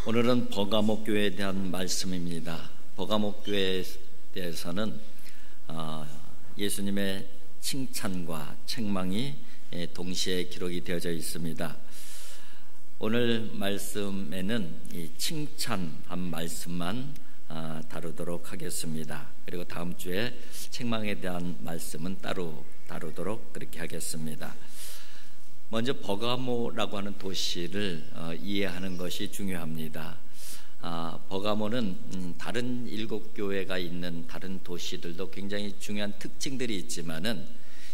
오늘은 버가모 교회에 대한 말씀입니다. 버가모 교회에 대해서는 예수님의 칭찬과 책망이 동시에 기록이 되어져 있습니다. 오늘 말씀에는 이 칭찬한 말씀만 다루도록 하겠습니다. 그리고 다음 주에 책망에 대한 말씀은 따로 다루도록 그렇게 하겠습니다. 먼저 버가모라고 하는 도시를 이해하는 것이 중요합니다. 버가모는 다른 7교회가 있는 다른 도시들도 굉장히 중요한 특징들이 있지만은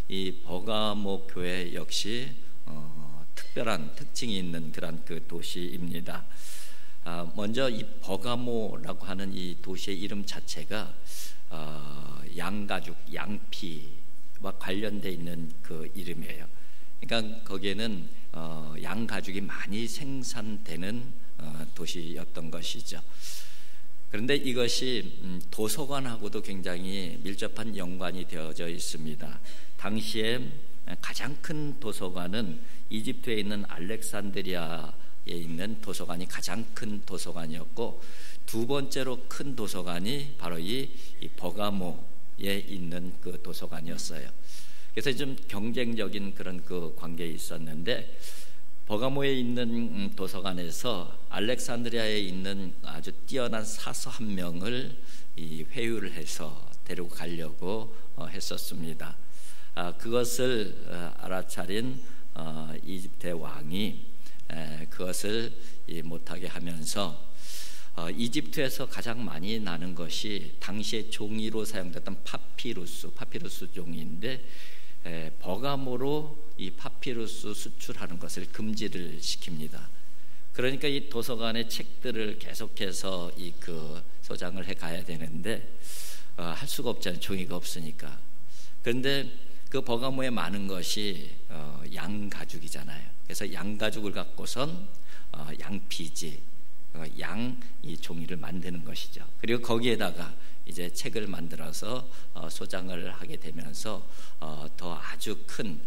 이 버가모 교회 역시 특별한 특징이 있는 그런 그 도시입니다. 먼저 이 버가모라고 하는 이 도시의 이름 자체가 양가죽, 양피와 관련되어 있는 그 이름이에요. 그러니까 거기에는 양가죽이 많이 생산되는 도시였던 것이죠. 그런데 이것이 도서관하고도 굉장히 밀접한 연관이 되어져 있습니다. 당시에 가장 큰 도서관은 이집트에 있는 알렉산드리아에 있는 도서관이 가장 큰 도서관이었고, 두 번째로 큰 도서관이 바로 이 버가모에 있는 그 도서관이었어요. 그래서 좀 경쟁적인 그런 그 관계에 있었는데, 버가모에 있는 도서관에서 알렉산드리아에 있는 아주 뛰어난 사서 한 명을 회유를 해서 데리고 가려고 했었습니다. 그것을 알아차린 이집트의 왕이 그것을 못하게 하면서 이집트에서 가장 많이 나는 것이 당시에 종이로 사용됐던 파피루스 종이인데, 버가모로 이 파피루스 수출하는 것을 금지를 시킵니다. 그러니까 이 도서관의 책들을 계속해서 그 소장을 해 가야 되는데 할 수가 없잖아요. 종이가 없으니까. 그런데 그 버가모에 많은 것이 양가죽이잖아요. 그래서 양가죽을 갖고선 양피지, 이 종이를 만드는 것이죠. 그리고 거기에다가 이제 책을 만들어서 소장을 하게 되면서 더 아주 큰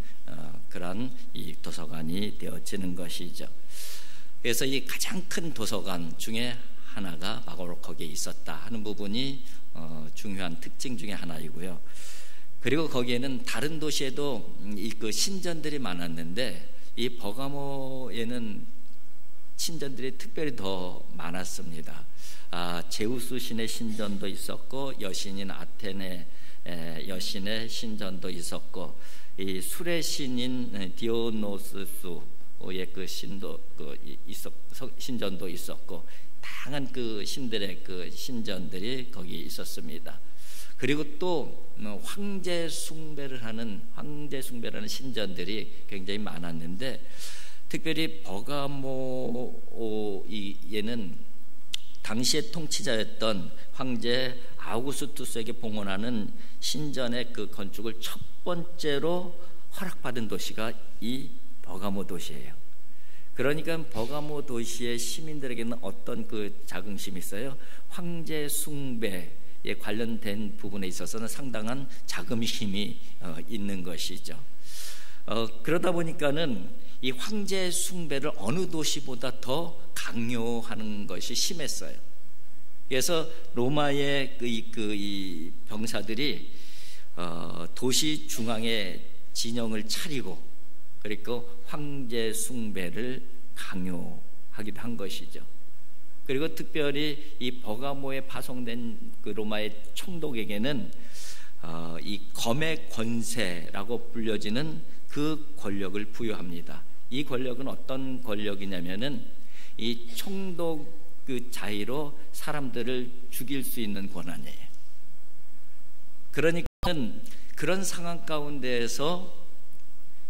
그런 이 도서관이 되어지는 것이죠. 그래서 이 가장 큰 도서관 중에 하나가 바로 거기에 있었다 하는 부분이 중요한 특징 중에 하나이고요. 그리고 거기에는 다른 도시에도 그 신전들이 많았는데, 이 버가모에는 신전들이 특별히 더 많았습니다. 제우스 신의 신전도 있었고, 여신인 아테네 여신의 신전도 있었고, 이 술의 신인 디오노스수의 그 신전도 있었고, 다양한 그 신들의 그 신전들이 거기 있었습니다. 그리고 또 황제 숭배를 하는 신전들이 굉장히 많았는데, 특별히 버가모에는 당시의 통치자였던 황제 아우구스투스에게 봉헌하는 신전의 그 건축을 첫 번째로 허락받은 도시가 이 버가모 도시예요. 그러니까 버가모 도시의 시민들에게는 어떤 그 자긍심이 있어요? 황제 숭배에 관련된 부분에 있어서는 상당한 자긍심이 있는 것이죠. 그러다 보니까는 이 황제 숭배를 어느 도시보다 더 강요하는 것이 심했어요. 그래서 로마의 이 병사들이 도시 중앙에 진영을 차리고, 그리고 황제 숭배를 강요하기도 한 것이죠. 그리고 특별히 이 버가모에 파송된 그 로마의 총독에게는 이 검의 권세라고 불려지는 그 권력을 부여합니다. 이 권력은 어떤 권력이냐면은 이 총독 그 자의로 사람들을 죽일 수 있는 권한이에요. 그러니까 그런 상황 가운데에서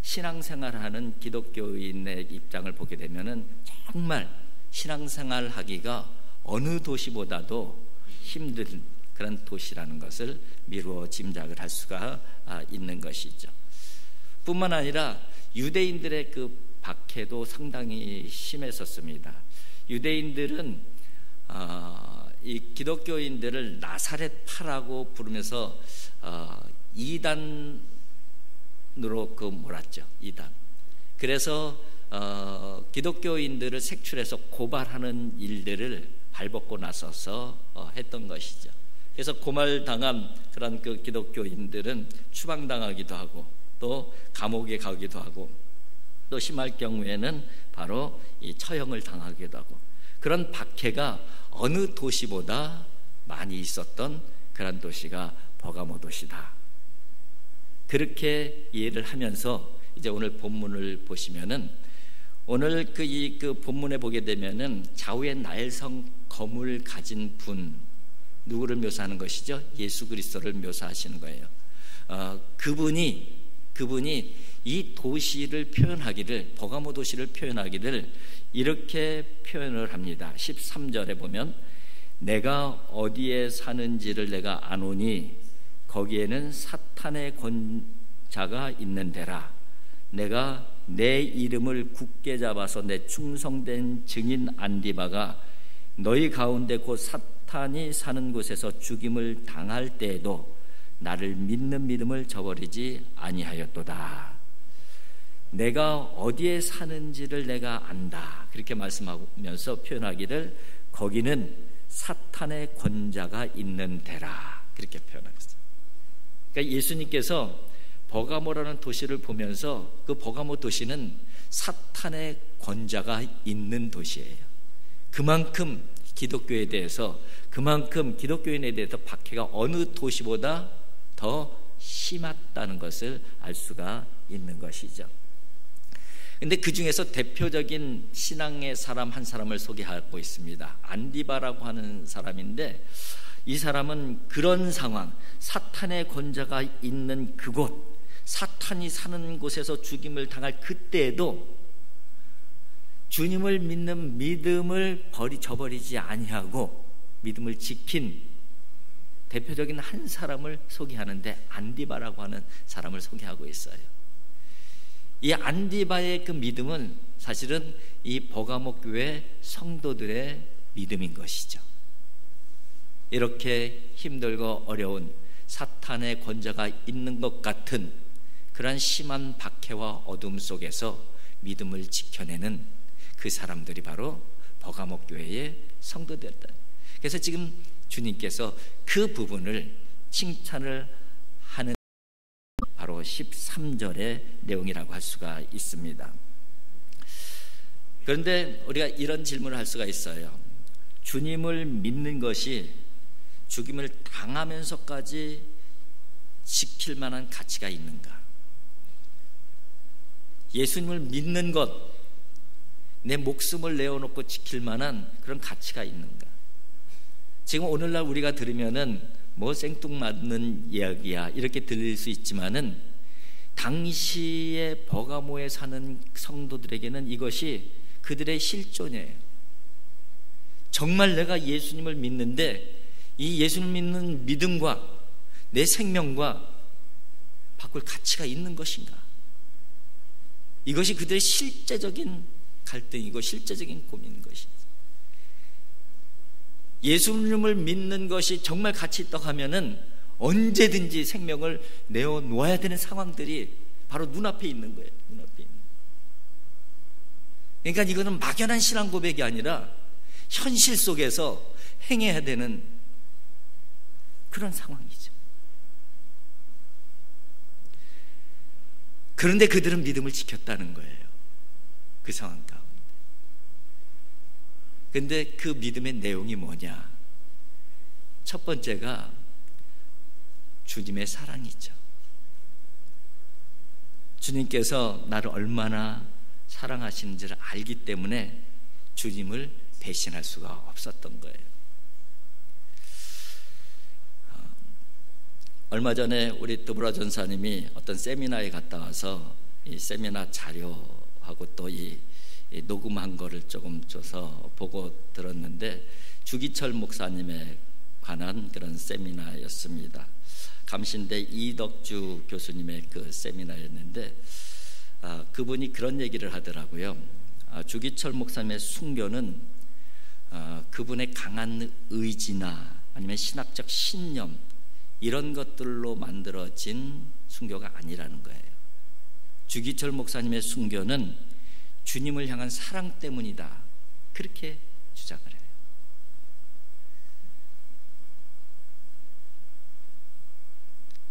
신앙생활하는 기독교인의 입장을 보게 되면은 정말 신앙생활하기가 어느 도시보다도 힘든 그런 도시라는 것을 미루어 짐작을 할 수가 있는 것이죠. 뿐만 아니라 유대인들의 그 박해도 상당히 심했었습니다. 유대인들은 이 기독교인들을 나사렛파라고 부르면서 이단으로 그 몰았죠. 이단. 그래서 기독교인들을 색출해서 고발하는 일들을 발벗고 나서서 했던 것이죠. 그래서 고발당한 그런 그 기독교인들은 추방당하기도 하고 또 감옥에 가기도 하고 또 심할 경우에는 바로 이 처형을 당하기도 하고 그런 박해가 어느 도시보다 많이 있었던 그런 도시가 버가모 도시다. 그렇게 이해를 하면서 이제 오늘 본문을 보시면은 오늘 그 본문에 보게 되면은 좌우에 나일성 검을 가진 분 누구를 묘사하는 것이죠? 예수 그리스도를 묘사하시는 거예요. 그분이 이 도시를 표현하기를 버가모 도시를 표현하기를 이렇게 표현을 합니다. 13절에 보면 내가 어디에 사는지를 내가 아노니 거기에는 사탄의 권자가 있는 데라. 내가 내 이름을 굳게 잡아서 내 충성된 증인 안디바가 너희 가운데 곧 사탄이 사는 곳에서 죽임을 당할 때에도 나를 믿는 믿음을 저버리지 아니하였도다. 내가 어디에 사는지를 내가 안다. 그렇게 말씀하면서 표현하기를 거기는 사탄의 권자가 있는 데라. 그렇게 표현하셨어요. 그러니까 예수님께서 버가모라는 도시를 보면서 그 버가모 도시는 사탄의 권자가 있는 도시예요. 그만큼 기독교에 대해서 그만큼 기독교인에 대해서 박해가 어느 도시보다 더 심했다는 것을 알 수가 있는 것이죠. 근데 그 중에서 대표적인 신앙의 사람 한 사람을 소개하고 있습니다. 안디바라고 하는 사람인데 이 사람은 그런 상황, 사탄의 권자가 있는 그곳, 사탄이 사는 곳에서 죽임을 당할 그때에도 주님을 믿는 믿음을 저버리지 아니하고 믿음을 지킨 대표적인 한 사람을 소개하는데 안디바라고 하는 사람을 소개하고 있어요. 이 안디바의 그 믿음은 사실은 이 버가모 교회 성도들의 믿음인 것이죠. 이렇게 힘들고 어려운 사탄의 권자가 있는 것 같은 그러한 심한 박해와 어둠 속에서 믿음을 지켜내는 그 사람들이 바로 버가모 교회의 성도들이었다. 그래서 지금 주님께서 그 부분을 칭찬을 하는 바로 13절의 내용이라고 할 수가 있습니다. 그런데 우리가 이런 질문을 할 수가 있어요. 주님을 믿는 것이 죽임을 당하면서까지 지킬 만한 가치가 있는가? 예수님을 믿는 것, 내 목숨을 내어놓고 지킬 만한 그런 가치가 있는가? 지금 오늘날 우리가 들으면은 뭐 생뚱맞는 이야기야 이렇게 들릴 수 있지만은 당시에 버가모에 사는 성도들에게는 이것이 그들의 실존이에요. 정말 내가 예수님을 믿는데 이 예수님을 믿는 믿음과 내 생명과 바꿀 가치가 있는 것인가? 이것이 그들의 실제적인 갈등이고 실제적인 고민인 것이죠. 예수님을 믿는 것이 정말 가치 있다고 하면은 언제든지 생명을 내어놓아야 되는 상황들이 바로 눈앞에 있는 거예요. 눈앞에 있는. 그러니까 이거는 막연한 신앙 고백이 아니라 현실 속에서 행해야 되는 그런 상황이죠. 그런데 그들은 믿음을 지켰다는 거예요. 그 상황 가운데. 근데 그 믿음의 내용이 뭐냐? 첫 번째가 주님의 사랑이죠. 주님께서 나를 얼마나 사랑하시는지를 알기 때문에 주님을 배신할 수가 없었던 거예요. 얼마 전에 우리 드보라 전사님이 어떤 세미나에 갔다 와서 이 세미나 자료하고 또 이 녹음한 거를 조금 줘서 보고 들었는데 주기철 목사님에 관한 그런 세미나였습니다. 감신대 이덕주 교수님의 그 세미나였는데 그분이 그런 얘기를 하더라고요. 주기철 목사님의 순교는 그분의 강한 의지나 아니면 신학적 신념 이런 것들로 만들어진 순교가 아니라는 거예요. 주기철 목사님의 순교는 주님을 향한 사랑 때문이다, 그렇게 주장을 해요.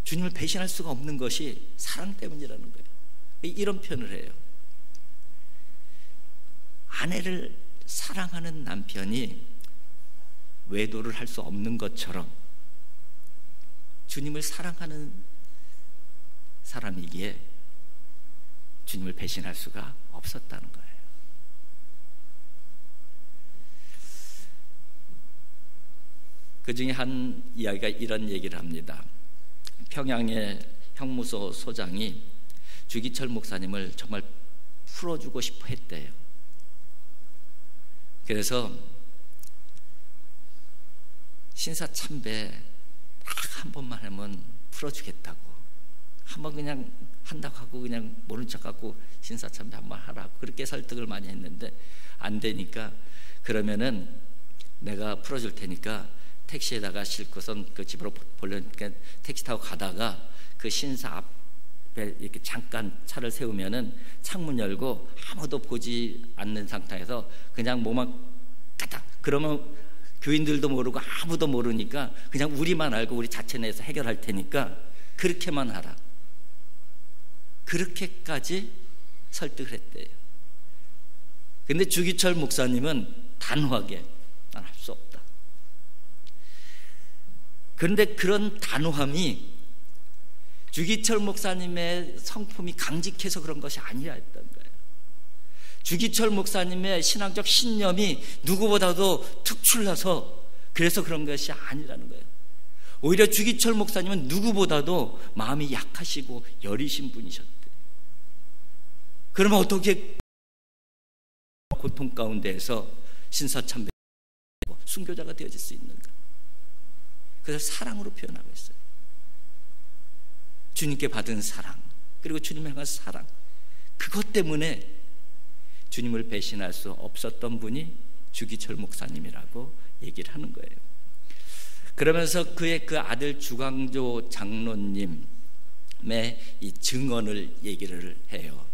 주님을 배신할 수가 없는 것이 사랑 때문이라는 거예요. 이런 표현을 해요. 아내를 사랑하는 남편이 외도를 할 수 없는 것처럼 주님을 사랑하는 사람이기에 주님을 배신할 수가 없었다는 거예요. 그 중에 한 이야기가 이런 얘기를 합니다. 평양의 형무소 소장이 주기철 목사님을 정말 풀어주고 싶어 했대요. 그래서 신사참배 딱 한 번만 하면 풀어주겠다고, 한번 그냥 한다고 하고 그냥 모른 척하고 신사참배 한번 하라고 그렇게 설득을 많이 했는데 안 되니까, 그러면은 내가 풀어줄 테니까 택시에다가 싣고선 그 집으로 보려니까 택시 타고 가다가 그 신사 앞에 이렇게 잠깐 차를 세우면은 창문 열고 아무도 보지 않는 상태에서 그냥 뭐만 가다, 그러면 교인들도 모르고 아무도 모르니까 그냥 우리만 알고 우리 자체 내에서 해결할 테니까 그렇게만 하라, 그렇게까지 설득을 했대요. 근데 주기철 목사님은 단호하게 난 할 수 없다. 그런데 그런 단호함이 주기철 목사님의 성품이 강직해서 그런 것이 아니라 했던 거예요. 주기철 목사님의 신앙적 신념이 누구보다도 특출나서 그래서 그런 것이 아니라는 거예요. 오히려 주기철 목사님은 누구보다도 마음이 약하시고 여리신 분이셨대요. 그러면 어떻게 고통 가운데에서 신사참배 순교자가 되어질 수 있는가? 그래서 사랑으로 표현하고 있어요. 주님께 받은 사랑, 그리고 주님을 향한 사랑, 그것 때문에 주님을 배신할 수 없었던 분이 주기철 목사님이라고 얘기를 하는 거예요. 그러면서 그의 그 아들 주광조 장로님의 이 증언을 얘기를 해요.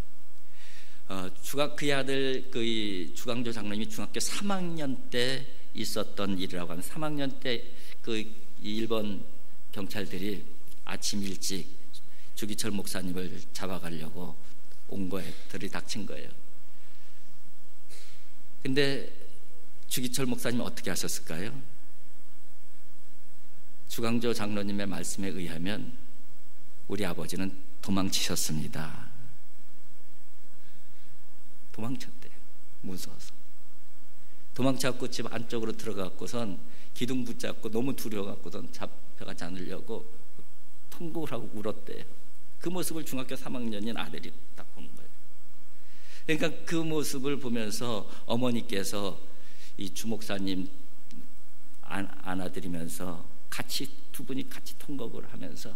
그의 아들 그 주광조 장로님이 중학교 3학년 때 있었던 일이라고 하는, 3학년 때 그 일본 경찰들이 아침 일찍 주기철 목사님을 잡아가려고 온 거에 들이닥친 거예요. 근데 주기철 목사님은 어떻게 하셨을까요? 주광조 장로님의 말씀에 의하면 우리 아버지는 도망치셨습니다. 도망쳤대요. 무서워서. 도망쳐갖고 집 안쪽으로 들어가고선 기둥 붙잡고 너무 두려워갖고선 잡혀가지 않으려고 통곡을 하고 울었대요. 그 모습을 중학교 3학년인 아들이 딱 보는 거예요. 그러니까 그 모습을 보면서 어머니께서 이 주목사님 안아드리면서 같이 두 분이 같이 통곡을 하면서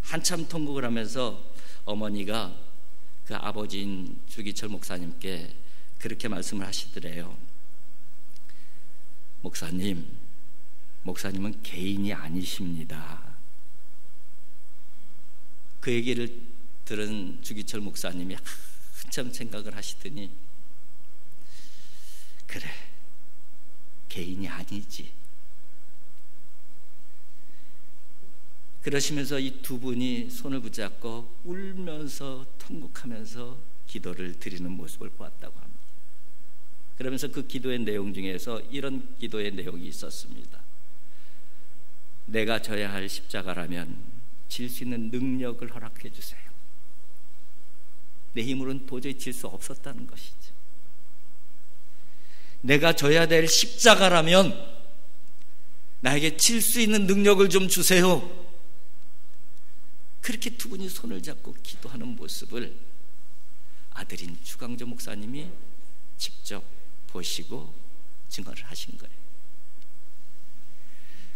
한참 통곡을 하면서 어머니가 그 아버지인 주기철 목사님께 그렇게 말씀을 하시더래요. 목사님은 개인이 아니십니다. 그 얘기를 들은 주기철 목사님이 한참 생각을 하시더니, 그래, 개인이 아니지. 그러시면서 이 두 분이 손을 붙잡고 울면서 통곡하면서 기도를 드리는 모습을 보았다고 합니다. 그러면서 그 기도의 내용 중에서 이런 기도의 내용이 있었습니다. 내가 져야 할 십자가라면 질 수 있는 능력을 허락해 주세요. 내 힘으로는 도저히 질 수 없었다는 것이죠. 내가 져야 될 십자가라면 나에게 질 수 있는 능력을 좀 주세요. 그렇게 두 분이 손을 잡고 기도하는 모습을 아들인 주광조 목사님이 직접 보시고 증언을 하신 거예요.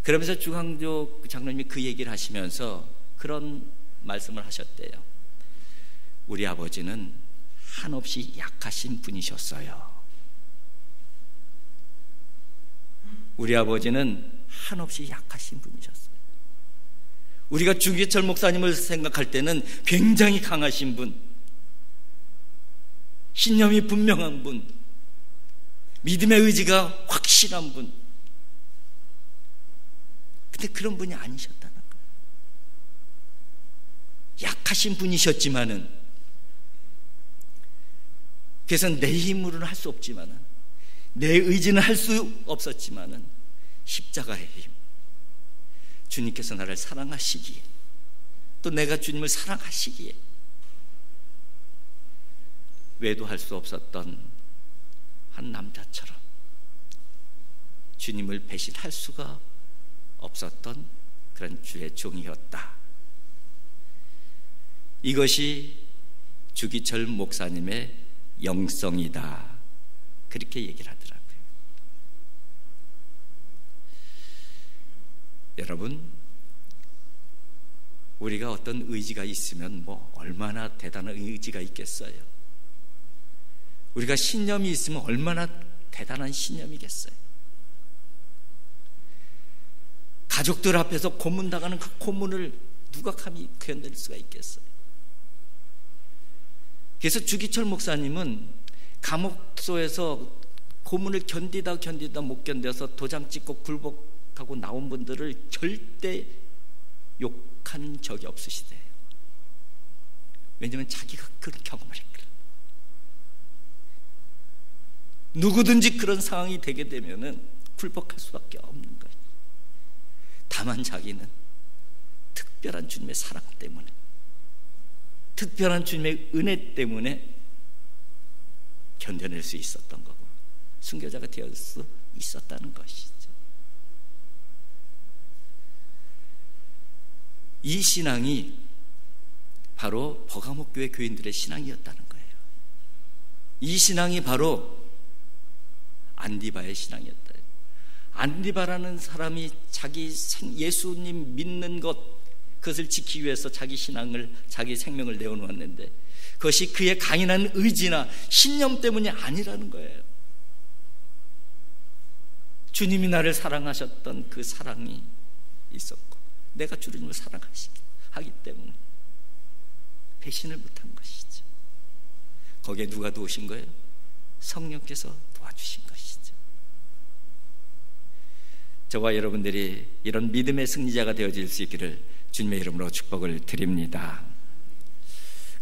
그러면서 주광조 장로님이 그 얘기를 하시면서 그런 말씀을 하셨대요. 우리 아버지는 한없이 약하신 분이셨어요. 우리 아버지는 한없이 약하신 분이셨어요. 우리가 주기철 목사님을 생각할 때는 굉장히 강하신 분, 신념이 분명한 분, 믿음의 의지가 확실한 분. 근데 그런 분이 아니셨다는 거예요. 약하신 분이셨지만은, 그래서 내 힘으로는 할 수 없지만은, 내 의지는 할 수 없었지만은, 십자가의 힘, 주님께서 나를 사랑하시기에, 또 내가 주님을 사랑하시기에 외도할 수 없었던 한 남자처럼 주님을 배신할 수가 없었던 그런 주의 종이었다. 이것이 주기철 목사님의 영성이다, 그렇게 얘기를 하더라고요. 여러분, 우리가 어떤 의지가 있으면 뭐 얼마나 대단한 의지가 있겠어요. 우리가 신념이 있으면 얼마나 대단한 신념이겠어요. 가족들 앞에서 고문당하는 그 고문을 누가 감히 견딜 수가 있겠어요. 그래서 주기철 목사님은 감옥소에서 고문을 견디다 못 견뎌서 도장 찍고 굴복하고 나온 분들을 절대 욕한 적이 없으시대요. 왜냐하면 자기가 그런 경험을 했거든요. 누구든지 그런 상황이 되게 되면은 굴복할 수밖에 없는 거예요. 다만 자기는 특별한 주님의 사랑 때문에, 특별한 주님의 은혜 때문에 견뎌낼 수 있었던 거고, 순교자가 되어 수 있었다는 것이죠. 이 신앙이 바로 버가모교회 교인들의 신앙이었다는 거예요. 이 신앙이 바로 안디바의 신앙이었다. 안디바라는 사람이 자기 예수님 믿는 것, 그것을 지키기 위해서 자기 신앙을, 자기 생명을 내어놓았는데 그것이 그의 강인한 의지나 신념 때문이 아니라는 거예요. 주님이 나를 사랑하셨던 그 사랑이 있었고, 내가 주님을 사랑하기 때문에 배신을 못한 것이죠. 거기에 누가 도우신 거예요? 성령께서 도와주신 것이죠. 저와 여러분들이 이런 믿음의 승리자가 되어질 수 있기를 주님의 이름으로 축복을 드립니다.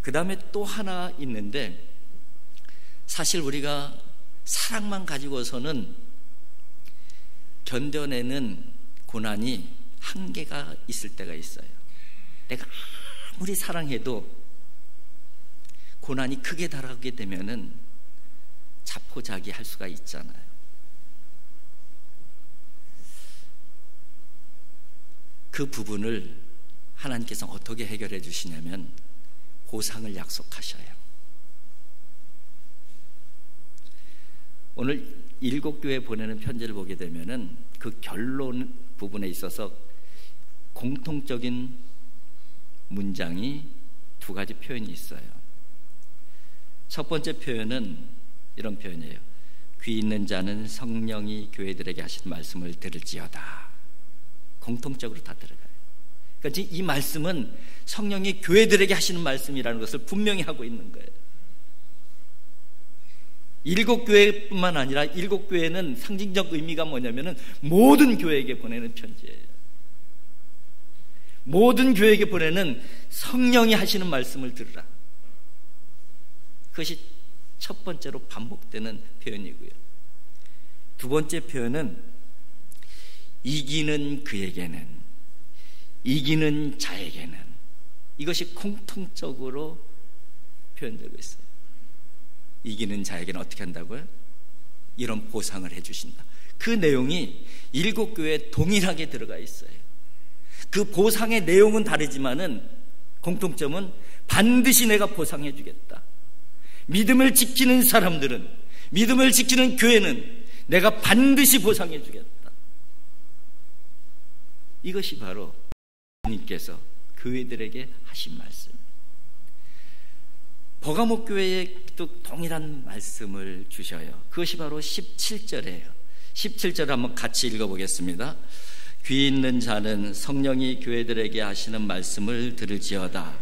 그 다음에 또 하나 있는데, 사실 우리가 사랑만 가지고서는 견뎌내는 고난이 한계가 있을 때가 있어요. 내가 아무리 사랑해도 고난이 크게 달하게 되면은 자포자기할 수가 있잖아요. 그 부분을 하나님께서 어떻게 해결해 주시냐면 보상을 약속하셔요. 오늘 7교회 보내는 편지를 보게 되면은 그 결론 부분에 있어서 공통적인 문장이 두 가지 표현이 있어요. 첫 번째 표현은 이런 표현이에요. 귀 있는 자는 성령이 교회들에게 하신 말씀을 들을지어다. 공통적으로 다 들어가요. 그러니까 이 말씀은 성령이 교회들에게 하시는 말씀이라는 것을 분명히 하고 있는 거예요. 7교회뿐만 아니라 7교회는 상징적 의미가 뭐냐면은 모든 교회에게 보내는 편지예요. 모든 교회에게 보내는 성령이 하시는 말씀을 들으라. 그것이 첫 번째로 반복되는 표현이고요. 두 번째 표현은 이기는 그에게는, 이기는 자에게는, 이것이 공통적으로 표현되고 있어요. 이기는 자에게는 어떻게 한다고요? 이런 보상을 해주신다. 그 내용이 7교회에 동일하게 들어가 있어요. 그 보상의 내용은 다르지만은 공통점은 반드시 내가 보상해 주겠다. 믿음을 지키는 사람들은, 믿음을 지키는 교회는 내가 반드시 보상해 주겠다. 이것이 바로 주님께서 교회들에게 하신 말씀. 버가모 교회에도 동일한 말씀을 주셔요. 그것이 바로 17절이에요. 17절 한번 같이 읽어보겠습니다. 귀 있는 자는 성령이 교회들에게 하시는 말씀을 들을지어다.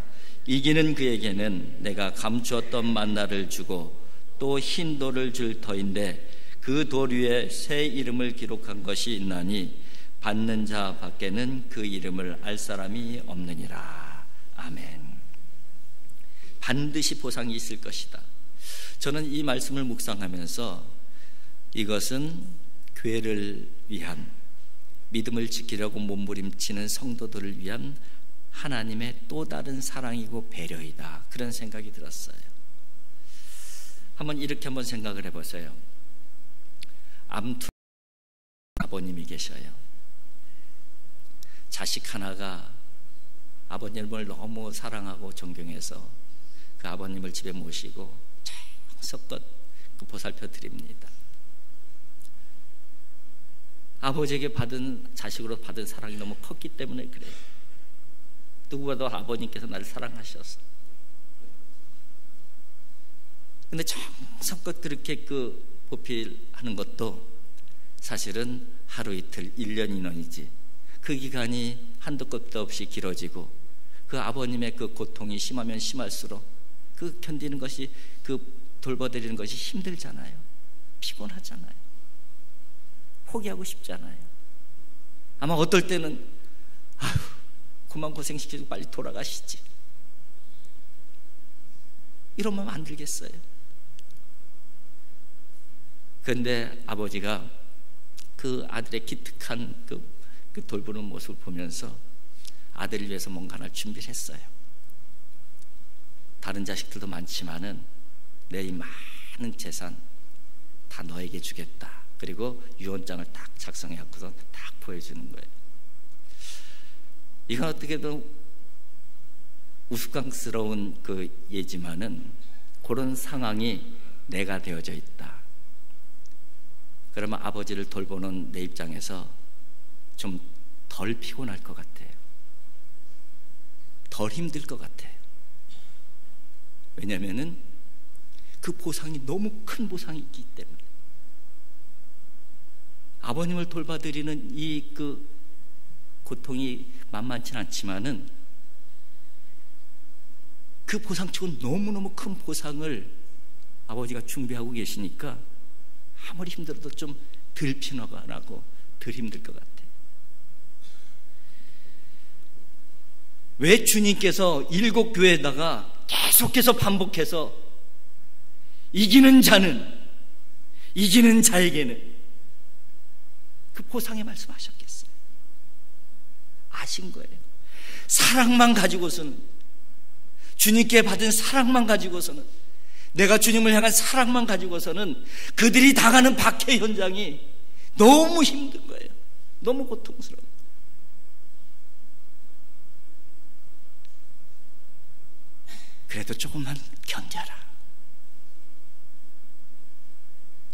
이기는 그에게는 내가 감추었던 만나를 주고 또 흰 돌을 줄 터인데 그 돌 위에 새 이름을 기록한 것이 있나니 받는 자 밖에는 그 이름을 알 사람이 없느니라. 아멘. 반드시 보상이 있을 것이다. 저는 이 말씀을 묵상하면서 이것은 교회를 위한, 믿음을 지키려고 몸부림치는 성도들을 위한 하나님의 또 다른 사랑이고 배려이다, 그런 생각이 들었어요. 이렇게 한번 생각을 해보세요. 암투 아버님이 계셔요. 자식 하나가 아버님을 너무 사랑하고 존경해서 그 아버님을 집에 모시고 정성껏 그 보살펴 드립니다. 아버지에게 자식으로 받은 사랑이 너무 컸기 때문에 그래요. 누구보다 아버님께서 나를 사랑하셔서. 근데 정성껏 그렇게 그 보필하는 것도 사실은 하루 이틀 1년 인원이지, 그 기간이 한도 끝도 없이 길어지고 그 아버님의 그 고통이 심하면 심할수록 그 견디는 것이, 그 돌봐드리는 것이 힘들잖아요. 피곤하잖아요. 포기하고 싶잖아요. 아마 어떨 때는 아휴, 그만 고생시키고 빨리 돌아가시지, 이런 마음 안 들겠어요? 그런데 아버지가 그 아들의 기특한 그 돌보는 모습을 보면서 아들을 위해서 뭔가 하나 준비를 했어요. 다른 자식들도 많지만은 내 이 많은 재산 다 너에게 주겠다. 그리고 유언장을 딱 작성해 갖고서 딱 보여주는 거예요. 이건 어떻게든 우스꽝스러운 그 예지만은 그런 상황이 내가 되어져 있다. 그러면 아버지를 돌보는 내 입장에서 좀 덜 피곤할 것 같아요. 덜 힘들 것 같아요. 왜냐하면은 그 보상이 너무 큰 보상이 있기 때문에. 아버님을 돌봐드리는 이 그 고통이 만만치 않지만은 그 보상치고는 너무너무 큰 보상을 아버지가 준비하고 계시니까 아무리 힘들어도 좀 덜 피곤하고 덜 힘들 것 같아요. 왜 주님께서 7교회에다가 계속해서 반복해서 이기는 자에게는 그 보상의 말씀하셨겠어요? 아신 거예요. 사랑만 가지고서는, 주님께 받은 사랑만 가지고서는, 내가 주님을 향한 사랑만 가지고서는 그들이 당하는 박해 현장이 너무 힘든 거예요. 너무 고통스러워요. 그래도 조금만 견뎌라,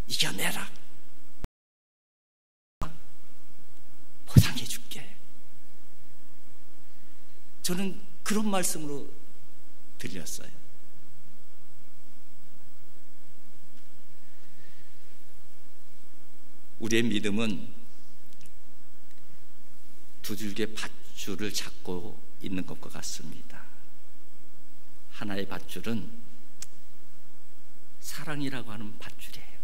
이겨내라, 보상해 줄게. 저는 그런 말씀으로 들렸어요. 우리의 믿음은 두 줄기의 밧줄을 잡고 있는 것과 같습니다. 하나의 밧줄은 사랑이라고 하는 밧줄이에요.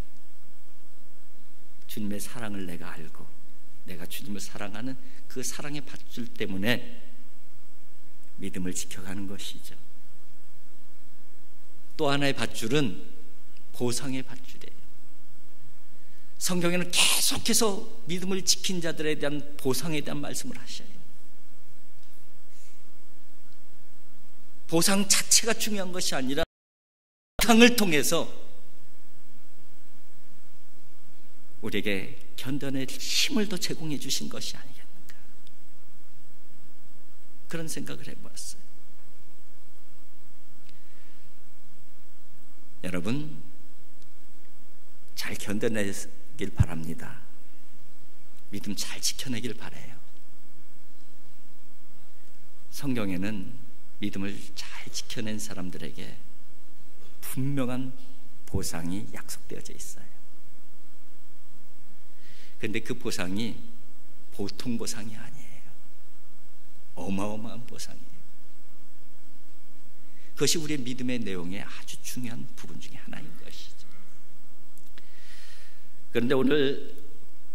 주님의 사랑을 내가 알고 내가 주님을 사랑하는 그 사랑의 밧줄 때문에 믿음을 지켜가는 것이죠. 또 하나의 밧줄은 보상의 밧줄이에요. 성경에는 계속해서 믿음을 지킨 자들에 대한 보상에 대한 말씀을 하셔요. 보상 자체가 중요한 것이 아니라 보상을 통해서 우리에게 견뎌낼 힘을 더 제공해 주신 것이 아니겠는가, 그런 생각을 해보았어요. 여러분, 잘 견뎌내길 바랍니다. 믿음 잘 지켜내길 바라요. 성경에는 믿음을 잘 지켜낸 사람들에게 분명한 보상이 약속되어져 있어요. 그런데 그 보상이 보통 보상이 아니에요. 어마어마한 보상이에요. 그것이 우리의 믿음의 내용의 아주 중요한 부분 중에 하나인 것이죠. 그런데 오늘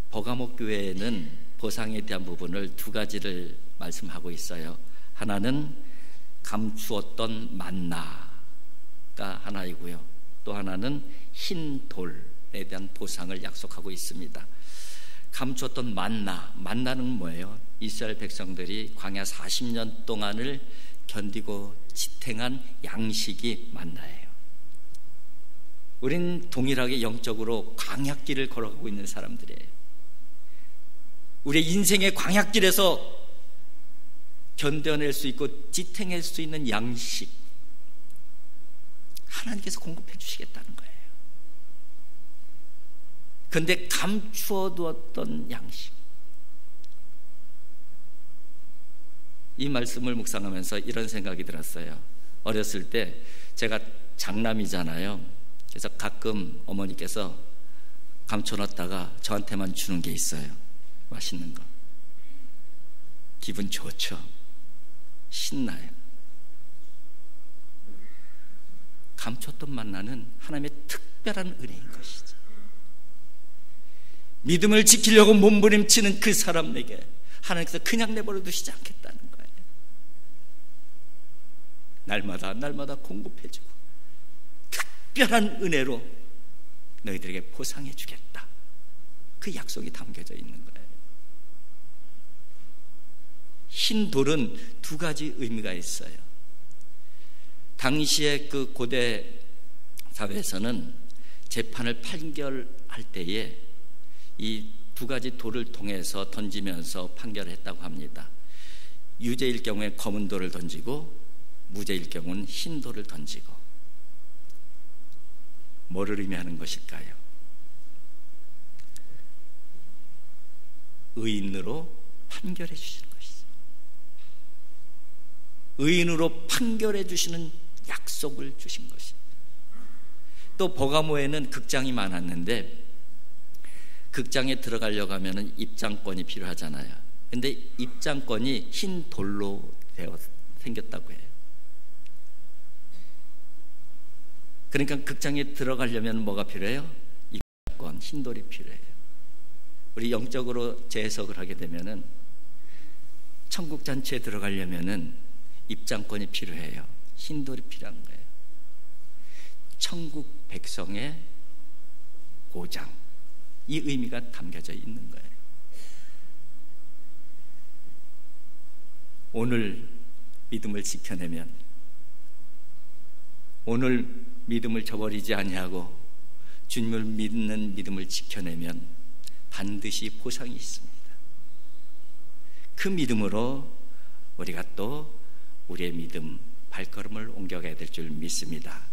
버가모 교회에는 보상에 대한 부분을 두 가지를 말씀하고 있어요. 하나는 감추었던 만나가 하나이고요, 또 하나는 흰 돌에 대한 보상을 약속하고 있습니다. 감추었던 만나는 뭐예요? 이스라엘 백성들이 광야 40년 동안을 견디고 지탱한 양식이 만나예요. 우린 동일하게 영적으로 광야길을 걸어가고 있는 사람들이에요. 우리의 인생의 광야길에서 견뎌낼 수 있고 지탱할 수 있는 양식, 하나님께서 공급해 주시겠다는 거예요. 그런데 감추어 두었던 양식, 이 말씀을 묵상하면서 이런 생각이 들었어요. 어렸을 때 제가 장남이잖아요. 그래서 가끔 어머니께서 감춰놨다가 저한테만 주는 게 있어요. 맛있는 거. 기분 좋죠. 신나요. 감췄던 만나는 하나님의 특별한 은혜인 것이죠. 믿음을 지키려고 몸부림치는 그 사람에게 하나님께서 그냥 내버려 두시지 않겠다는 거예요. 날마다 공급해주고 특별한 은혜로 너희들에게 보상해 주겠다, 그 약속이 담겨져 있는 거예요. 흰 돌은 두 가지 의미가 있어요. 당시의 그 고대 사회에서는 재판을 판결할 때에 이 두 가지 돌을 통해서 던지면서 판결을 했다고 합니다. 유죄일 경우에 검은 돌을 던지고, 무죄일 경우는 흰 돌을 던지고. 뭐를 의미하는 것일까요? 의인으로 판결해 주시는 것이죠. 의인으로 판결해 주시는 약속을 주신 것이죠. 또 버가모에는 극장이 많았는데 극장에 들어가려고 하면 입장권이 필요하잖아요. 근데 입장권이 흰 돌로 생겼다고 해요. 그러니까 극장에 들어가려면 뭐가 필요해요? 입장권, 흰 돌이 필요해요. 우리 영적으로 재해석을 하게 되면은 천국 잔치에 들어가려면은 입장권이 필요해요. 흰 돌이 필요한 거예요. 천국 백성의 보장, 이 의미가 담겨져 있는 거예요. 오늘 믿음을 지켜내면, 오늘 믿음을 저버리지 아니하고 주님을 믿는 믿음을 지켜내면 반드시 보상이 있습니다. 그 믿음으로 우리가 또 우리의 믿음 발걸음을 옮겨가야 될 줄 믿습니다.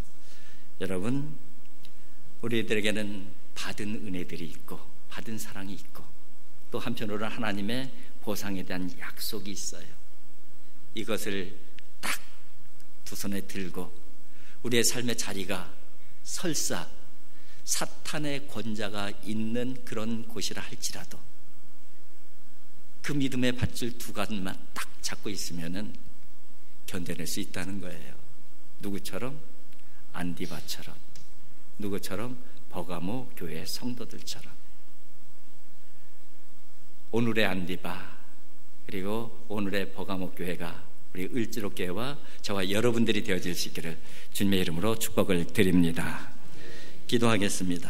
여러분, 우리들에게는 받은 은혜들이 있고 받은 사랑이 있고 또 한편으로는 하나님의 보상에 대한 약속이 있어요. 이것을 딱 두 손에 들고 우리의 삶의 자리가 설사 사탄의 권자가 있는 그런 곳이라 할지라도 그 믿음의 밧줄 두 가지만 딱 잡고 있으면은 견뎌낼 수 있다는 거예요. 누구처럼? 안디바처럼, 누구처럼? 버가모 교회 성도들처럼. 오늘의 안디바 그리고 오늘의 버가모 교회가 우리 을지로교회와 저와 여러분들이 되어질 수 있기를 주님의 이름으로 축복을 드립니다. 기도하겠습니다.